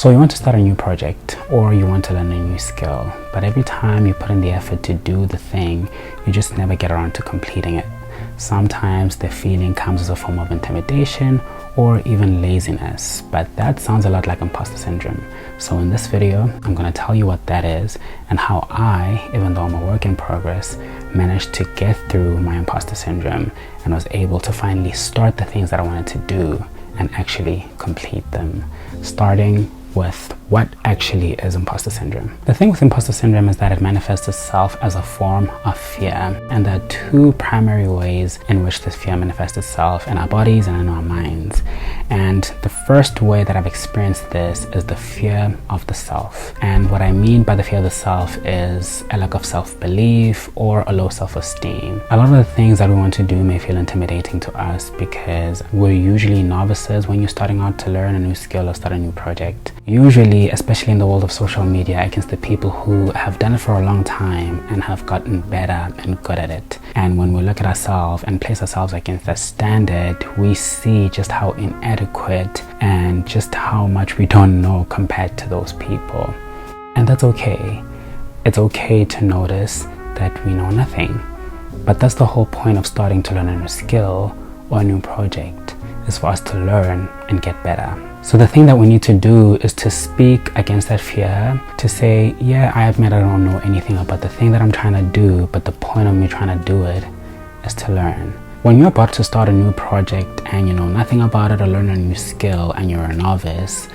So you want to start a new project or you want to learn a new skill, but every time you put in the effort to do the thing, you just never get around to completing it. Sometimes the feeling comes as a form of intimidation or even laziness, but that sounds a lot like imposter syndrome. So in this video, I'm going to tell you what that is and how I, even though I'm a work in progress, managed to get through my imposter syndrome and was able to finally start the things that I wanted to do and actually complete them. Starting with what actually is imposter syndrome. The thing with imposter syndrome is that it manifests itself as a form of fear, and there are two primary ways in which this fear manifests itself in our bodies and in our minds. And the first way that I've experienced this is the fear of the self. And what I mean by the fear of the self is a lack of self-belief or a low self-esteem. A lot of the things that we want to do may feel intimidating to us because we're usually novices when you're starting out to learn a new skill or start a new project. Usually, especially in the world of social media, against the people who have done it for a long time and have gotten better and good at it. And when we look at ourselves and place ourselves against that standard, we see just how inadequate and just how much we don't know compared to those people. And that's okay. It's okay to notice that we know nothing. But that's the whole point of starting to learn a new skill or a new project, is for us to learn and get better. So the thing that we need to do is to speak against that fear, to say, yeah, I admit I don't know anything about the thing that I'm trying to do, but the point of me trying to do it is to learn. When you're about to start a new project and you know nothing about it or learn a new skill and you're a novice,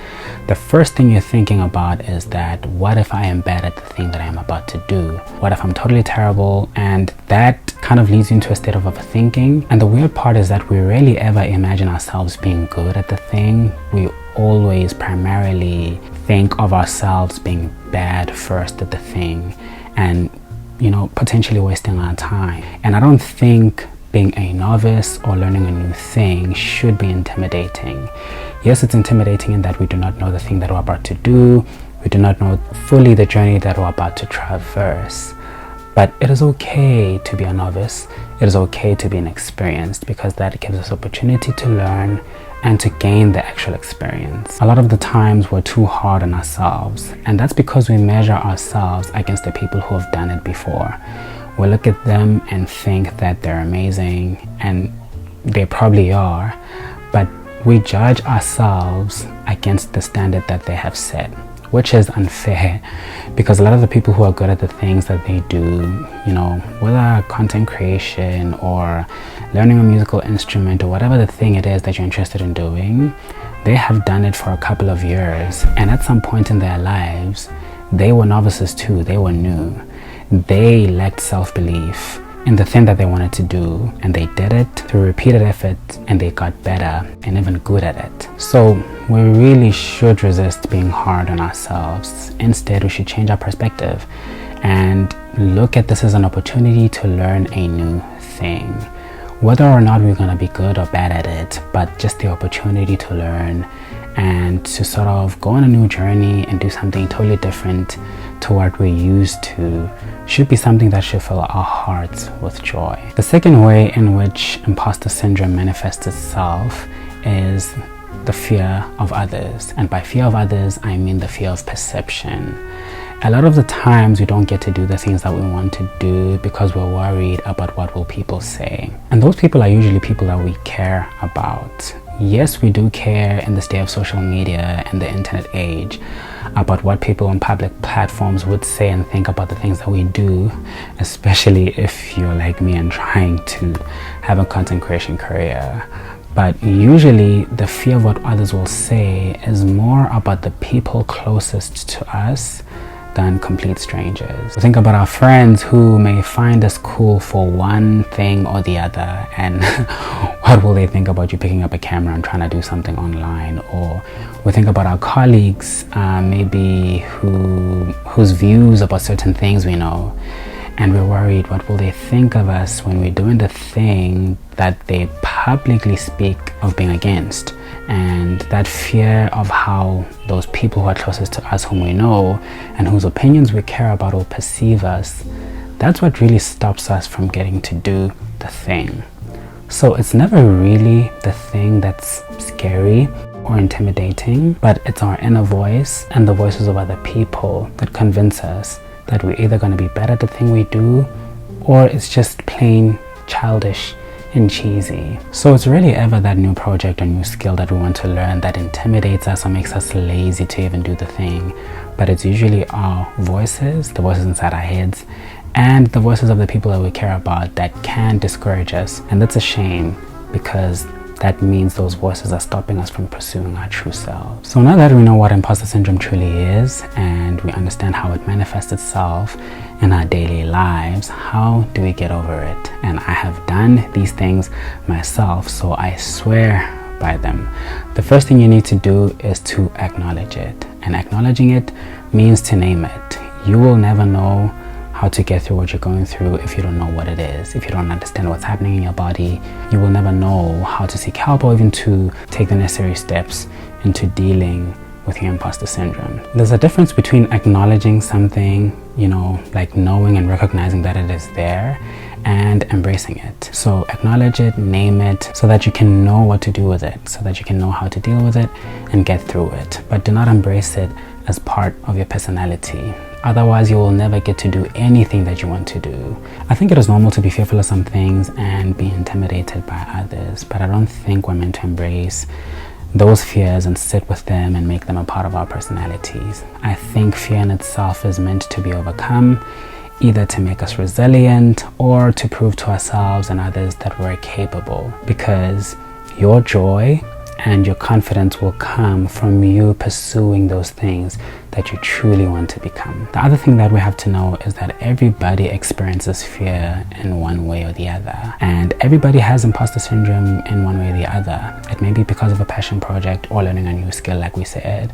the first thing you're thinking about is that, what if I am bad at the thing that I am about to do? What if I'm totally terrible? And that kind of leads you into a state of overthinking. And the weird part is that we rarely ever imagine ourselves being good at the thing. We always primarily think of ourselves being bad first at the thing and, you know, potentially wasting our time. And I don't think being a novice or learning a new thing should be intimidating. Yes, it's intimidating in that we do not know the thing that we're about to do. We do not know fully the journey that we're about to traverse. But it is okay to be a novice. It is okay to be inexperienced, because that gives us opportunity to learn and to gain the actual experience. A lot of the times we're too hard on ourselves, and that's because we measure ourselves against the people who have done it before. We look at them and think that they're amazing, and they probably are, but we judge ourselves against the standard that they have set, which is unfair, because a lot of the people who are good at the things that they do, you know, whether content creation or learning a musical instrument or whatever the thing it is that you're interested in doing, they have done it for a couple of years, and at some point in their lives they were novices too. They were new. They lacked self-belief in the thing that they wanted to do, and they did it through repeated effort, and they got better and even good at it. So we really should resist being hard on ourselves. Instead, we should change our perspective and look at this as an opportunity to learn a new thing. Whether or not we're going to be good or bad at it, but just the opportunity to learn and to sort of go on a new journey and do something totally different to what we're used to should be something that should fill our hearts with joy. The second way in which imposter syndrome manifests itself is the fear of others. And by fear of others, I mean the fear of perception. A lot of the times we don't get to do the things that we want to do because we're worried about what will people say. And those people are usually people that we care about. Yes, we do care in this day of social media and the internet age about what people on public platforms would say and think about the things that we do, especially if you're like me and trying to have a content creation career. But usually the fear of what others will say is more about the people closest to us than complete strangers. Think about our friends who may find us cool for one thing or the other, and what will they think about you picking up a camera and trying to do something online? Or we think about our colleagues, maybe whose views about certain things we know, and we're worried, what will they think of us when we're doing the thing that they publicly speak of being against? And that fear of how those people who are closest to us, whom we know and whose opinions we care about, will perceive us, that's what really stops us from getting to do the thing. So it's never really the thing that's scary or intimidating, but it's our inner voice and the voices of other people that convince us that we're either going to be better at the thing we do, or it's just plain childish and cheesy. So it's really ever that new project or new skill that we want to learn that intimidates us or makes us lazy to even do the thing. But it's usually our voices, the voices inside our heads, and the voices of the people that we care about that can discourage us. And that's a shame, because that means those voices are stopping us from pursuing our true selves. So now that we know what imposter syndrome truly is, and we understand how it manifests itself in our daily lives, how do we get over it? And I have done these things myself, so I swear by them. The first thing you need to do is to acknowledge it. And acknowledging it means to name it. You will never know how to get through what you're going through if you don't know what it is. If you don't understand what's happening in your body, you will never know how to seek help or even to take the necessary steps into dealing with your imposter syndrome. There's a difference between acknowledging something, like knowing and recognizing that it is there, and embracing it. So acknowledge it, name it, so that you can know what to do with it, so that you can know how to deal with it and get through it. But do not embrace it as part of your personality. Otherwise, you will never get to do anything that you want to do. I think it is normal to be fearful of some things and be intimidated by others, but I don't think we're meant to embrace those fears and sit with them and make them a part of our personalities. I think fear in itself is meant to be overcome, either to make us resilient or to prove to ourselves and others that we're capable, because your joy and your confidence will come from you pursuing those things that you truly want to become. The other thing that we have to know is that everybody experiences fear in one way or the other, and everybody has imposter syndrome in one way or the other. It may be because of a passion project or learning a new skill, like we said,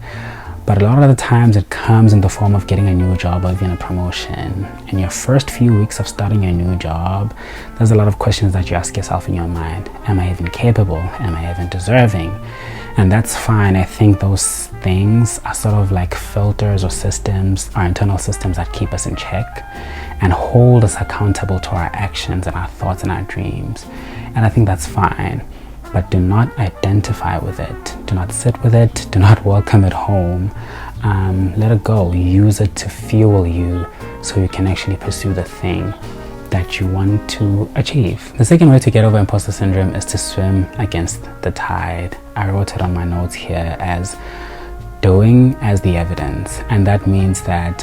but a lot of the times it comes in the form of getting a new job or even a promotion. In your first few weeks of starting your new job, there's a lot of questions that you ask yourself in your mind. Am I even capable? Am I even deserving? And that's fine. I think those things are sort of like filters or systems, our internal systems that keep us in check and hold us accountable to our actions and our thoughts and our dreams. And I think that's fine. But do not identify with it. Do not sit with it. Do not welcome it home. Let it go. Use it to fuel you so you can actually pursue the thing that you want to achieve. The second way to get over imposter syndrome is to swim against the tide. I wrote it on my notes here as doing as the evidence. And that means that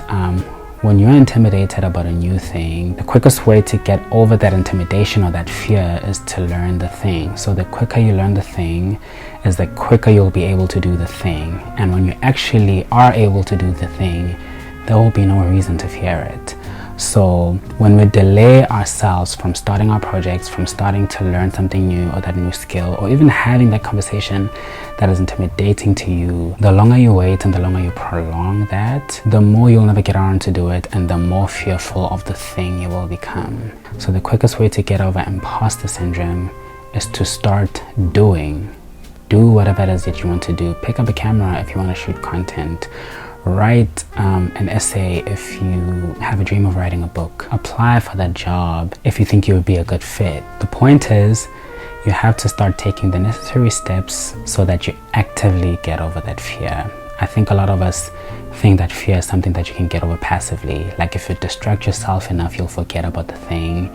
when you're intimidated about a new thing, the quickest way to get over that intimidation or that fear is to learn the thing. So the quicker you learn the thing is the quicker you'll be able to do the thing. And when you actually are able to do the thing, there will be no reason to fear it. So when we delay ourselves from starting our projects, from starting to learn something new or that new skill, or even having that conversation that is intimidating to you, the longer you wait and the longer you prolong that, the more you'll never get around to do it and the more fearful of the thing you will become. So the quickest way to get over imposter syndrome is to start doing. Do whatever it is that you want to do. Pick up a camera if you want to shoot content. Write an essay if you have a dream of writing a book. Apply for that job if you think you would be a good fit. The point is, you have to start taking the necessary steps so that you actively get over that fear. I think a lot of us think that fear is something that you can get over passively. Like if you distract yourself enough, you'll forget about the thing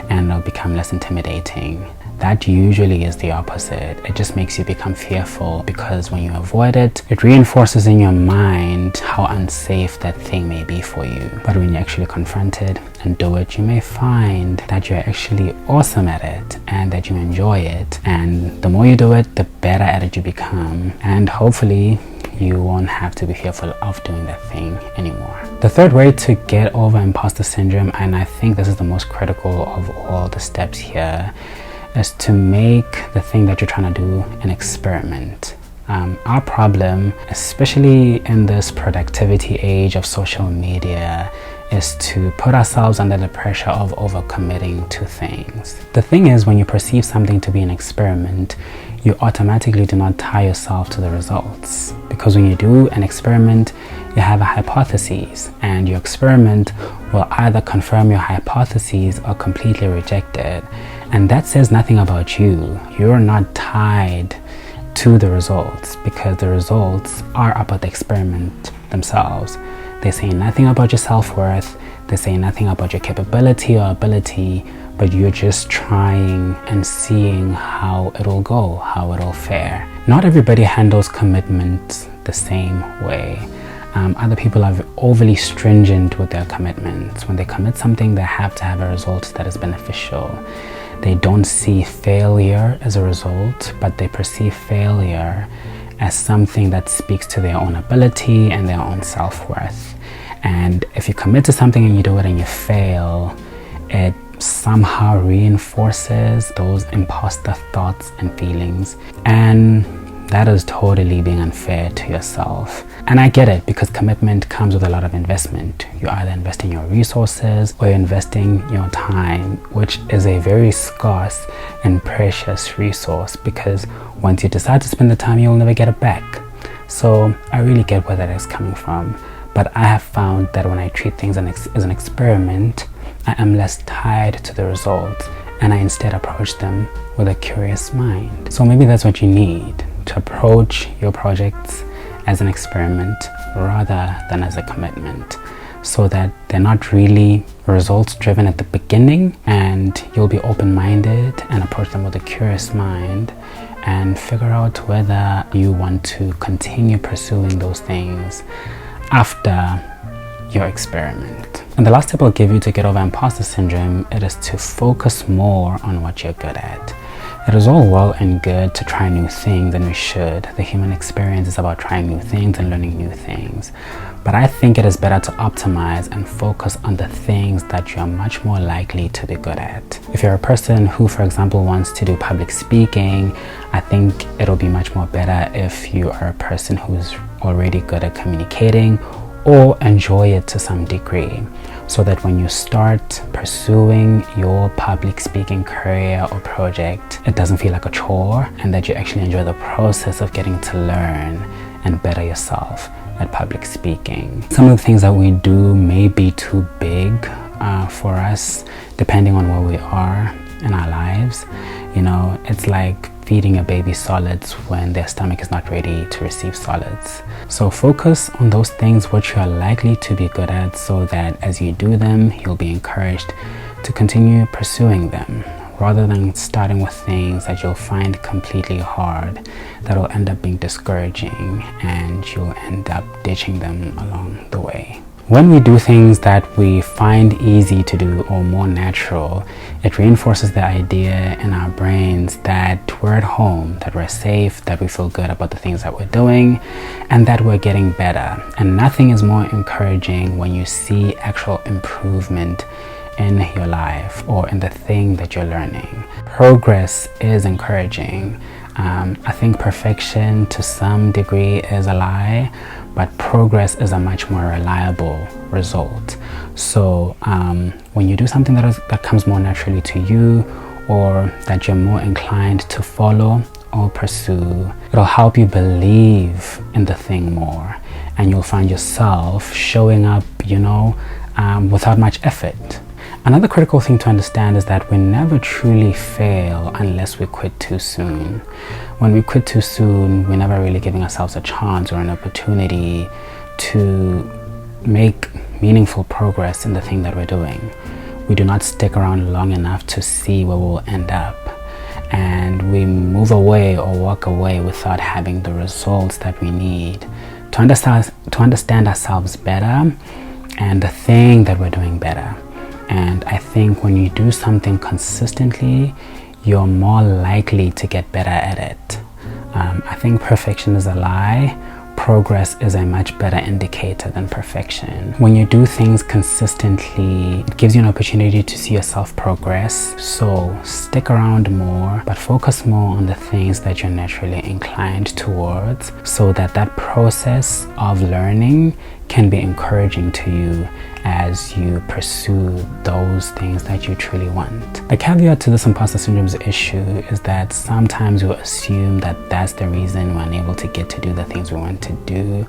and it'll become less intimidating. That usually is the opposite. It just makes you become fearful, because when you avoid it, it reinforces in your mind how unsafe that thing may be for you. But when you actually confront it and do it, you may find that you're actually awesome at it and that you enjoy it. And the more you do it, the better at it you become. And hopefully, you won't have to be fearful of doing that thing anymore. The third way to get over imposter syndrome, and I think this is the most critical of all the steps here, is to make the thing that you're trying to do an experiment. Our problem, especially in this productivity age of social media, is to put ourselves under the pressure of overcommitting to things. The thing is, when you perceive something to be an experiment, you automatically do not tie yourself to the results. Because when you do an experiment, you have a hypothesis, and your experiment will either confirm your hypothesis or completely reject it. And that says nothing about you. You're not tied to the results, because the results are about the experiment themselves. They say nothing about your self-worth, they say nothing about your capability or ability, but you're just trying and seeing how it'll go, how it'll fare. Not everybody handles commitment the same way. Other people are overly stringent with their commitments. When they commit something, they have to have a result that is beneficial. They don't see failure as a result, but they perceive failure as something that speaks to their own ability and their own self-worth. And if you commit to something and you do it and you fail, it somehow reinforces those imposter thoughts and feelings, and that is totally being unfair to yourself. And I get it, because commitment comes with a lot of investment. You're either investing your resources or you're investing your time, which is a very scarce and precious resource, because once you decide to spend the time, you'll never get it back. So I really get where that is coming from. But I have found that when I treat things as an experiment, I am less tied to the results, and I instead approach them with a curious mind. So maybe that's what you need, to approach your projects as an experiment rather than as a commitment, so that they're not really results driven at the beginning, and you'll be open-minded and approach them with a curious mind and figure out whether you want to continue pursuing those things after your experiment. And the last tip I'll give you to get over imposter syndrome, it is to focus more on what you're good at. It is all well and good to try new things, and we should. The human experience is about trying new things and learning new things. But I think it is better to optimize and focus on the things that you are much more likely to be good at. If you're a person who, for example, wants to do public speaking, I think it'll be much more better if you are a person who's already good at communicating or enjoy it to some degree, so that when you start pursuing your public speaking career or project, it doesn't feel like a chore, and that you actually enjoy the process of getting to learn and better yourself at public speaking. Some of the things that we do may be too big for us, depending on where we are in our lives. You know, it's like feeding a baby solids when their stomach is not ready to receive solids. So focus on those things which you are likely to be good at, so that as you do them, you'll be encouraged to continue pursuing them, rather than starting with things that you'll find completely hard, that will end up being discouraging, and you'll end up ditching them along the way. When we do things that we find easy to do or more natural, it reinforces the idea in our brains that we're at home, that we're safe, that we feel good about the things that we're doing, and that we're getting better. And nothing is more encouraging when you see actual improvement in your life or in the thing that you're learning. Progress is encouraging. I think perfection to some degree is a lie, but progress is a much more reliable result. So when you do something that comes more naturally to you, or that you're more inclined to follow or pursue, it'll help you believe in the thing more, and you'll find yourself showing up, without much effort. Another critical thing to understand is that we never truly fail unless we quit too soon. When we quit too soon, we're never really giving ourselves a chance or an opportunity to make meaningful progress in the thing that we're doing. We do not stick around long enough to see where we'll end up. And we move away or walk away without having the results that we need to understand ourselves better and the thing that we're doing better. And I think when you do something consistently, you're more likely to get better at it. I think perfection is a lie. Progress is a much better indicator than perfection. When you do things consistently, it gives you an opportunity to see yourself progress. So stick around more, but focus more on the things that you're naturally inclined towards, so that process of learning can be encouraging to you as you pursue those things that you truly want. The caveat to this imposter syndrome issue is that sometimes we assume that that's the reason we're unable to get to do the things we want to do,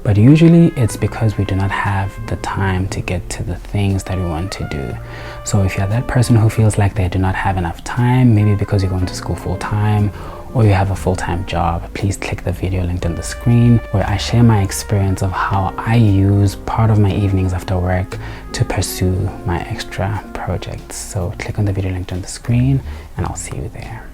but usually it's because we do not have the time to get to the things that we want to do. So if you're that person who feels like they do not have enough time, maybe because you're going to school full time, or you have a full-time job, please click the video linked on the screen where I share my experience of how I use part of my evenings after work to pursue my extra projects. So click on the video linked on the screen and I'll see you there.